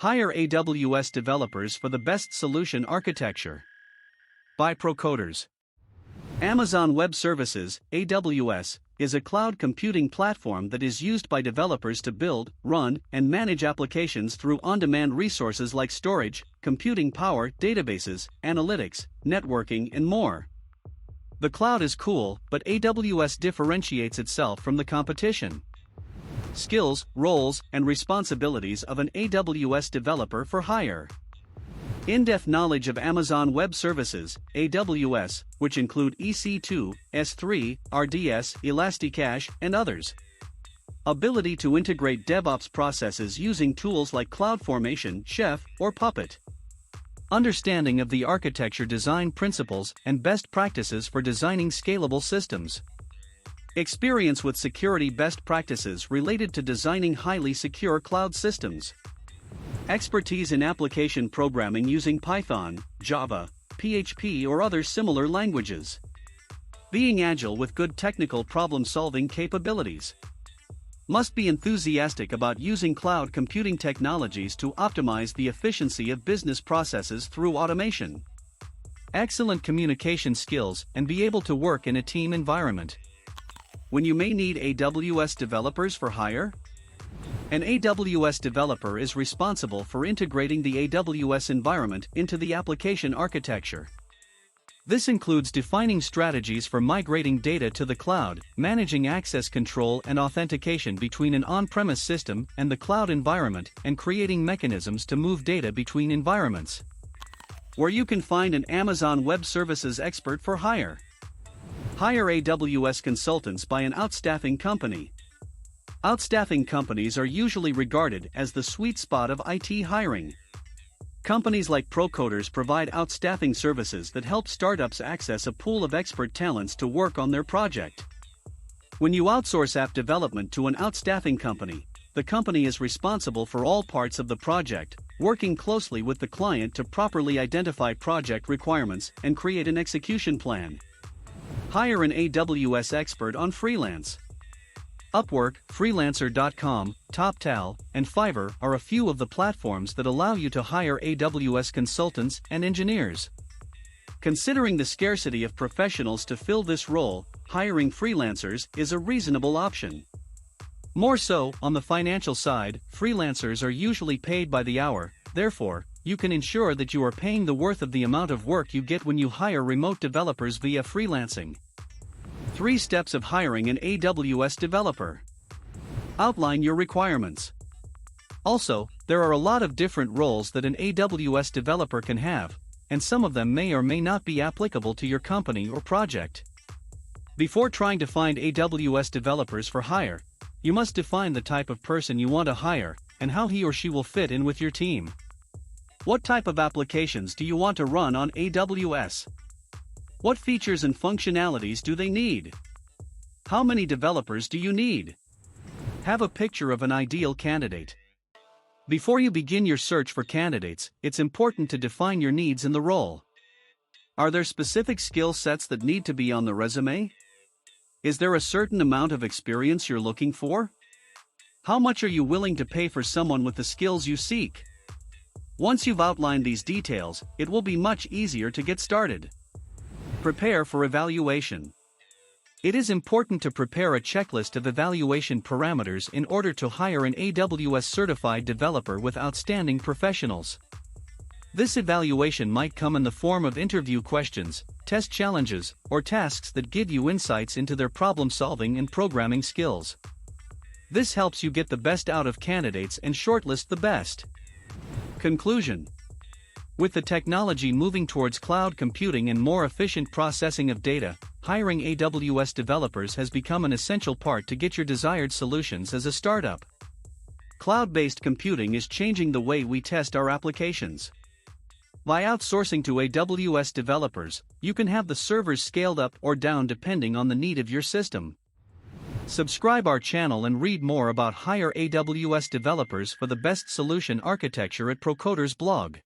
Hire AWS Developers for the best solution architecture. By ProCoders. Amazon Web Services, AWS, is a cloud computing platform that is used by developers to build, run, and manage applications through on-demand resources like storage, computing power, databases, analytics, networking, and more. The cloud is cool, but AWS differentiates itself from the competition. Skills, roles, and responsibilities of an AWS developer for hire. In-depth knowledge of Amazon Web Services, AWS, which include EC2, S3, RDS, Elasticache, and others. Ability to integrate DevOps processes using tools like CloudFormation, Chef, or Puppet. Understanding of the architecture design principles and best practices for designing scalable systems. Experience with security best practices related to designing highly secure cloud systems. Expertise in application programming using Python, Java, PHP, or other similar languages. Being agile with good technical problem-solving capabilities. Must be enthusiastic about using cloud computing technologies to optimize the efficiency of business processes through automation. Excellent communication skills and be able to work in a team environment. When you may need AWS developers for hire? An AWS developer is responsible for integrating the AWS environment into the application architecture. This includes defining strategies for migrating data to the cloud, managing access control and authentication between an on-premise system and the cloud environment, and creating mechanisms to move data between environments. Where you can find an Amazon Web Services expert for hire. Hire AWS Consultants by an outstaffing company. Outstaffing companies are usually regarded as the sweet spot of IT hiring. Companies like ProCoders provide outstaffing services that help startups access a pool of expert talents to work on their project. When you outsource app development to an outstaffing company, the company is responsible for all parts of the project, working closely with the client to properly identify project requirements and create an execution plan. Hire an AWS expert on freelance. Upwork, Freelancer.com, TopTal, and Fiverr are a few of the platforms that allow you to hire AWS consultants and engineers. Considering the scarcity of professionals to fill this role, hiring freelancers is a reasonable option. More so, on the financial side, freelancers are usually paid by the hour, therefore, you can ensure that you are paying the worth of the amount of work you get when you hire remote developers via freelancing. 3 steps of hiring an AWS developer. Outline your requirements. Also, there are a lot of different roles that an AWS developer can have, and some of them may or may not be applicable to your company or project. Before trying to find AWS developers for hire, you must define the type of person you want to hire and how he or she will fit in with your team. What type of applications do you want to run on AWS? What features and functionalities do they need? How many developers do you need? Have a picture of an ideal candidate. Before you begin your search for candidates, it's important to define your needs in the role. Are there specific skill sets that need to be on the resume? Is there a certain amount of experience you're looking for? How much are you willing to pay for someone with the skills you seek? Once you've outlined these details, it will be much easier to get started. Prepare for evaluation. It is important to prepare a checklist of evaluation parameters in order to hire an AWS certified developer with outstanding professionals. This evaluation might come in the form of interview questions, test challenges, or tasks that give you insights into their problem-solving and programming skills. This helps you get the best out of candidates and shortlist the best. Conclusion. With the technology moving towards cloud computing and more efficient processing of data, hiring AWS developers has become an essential part to get your desired solutions as a startup. Cloud-based computing is changing the way we test our applications. By outsourcing to AWS developers, you can have the servers scaled up or down depending on the need of your system. Subscribe our channel and read more about Hire AWS developers for the best solution architecture at ProCoders blog.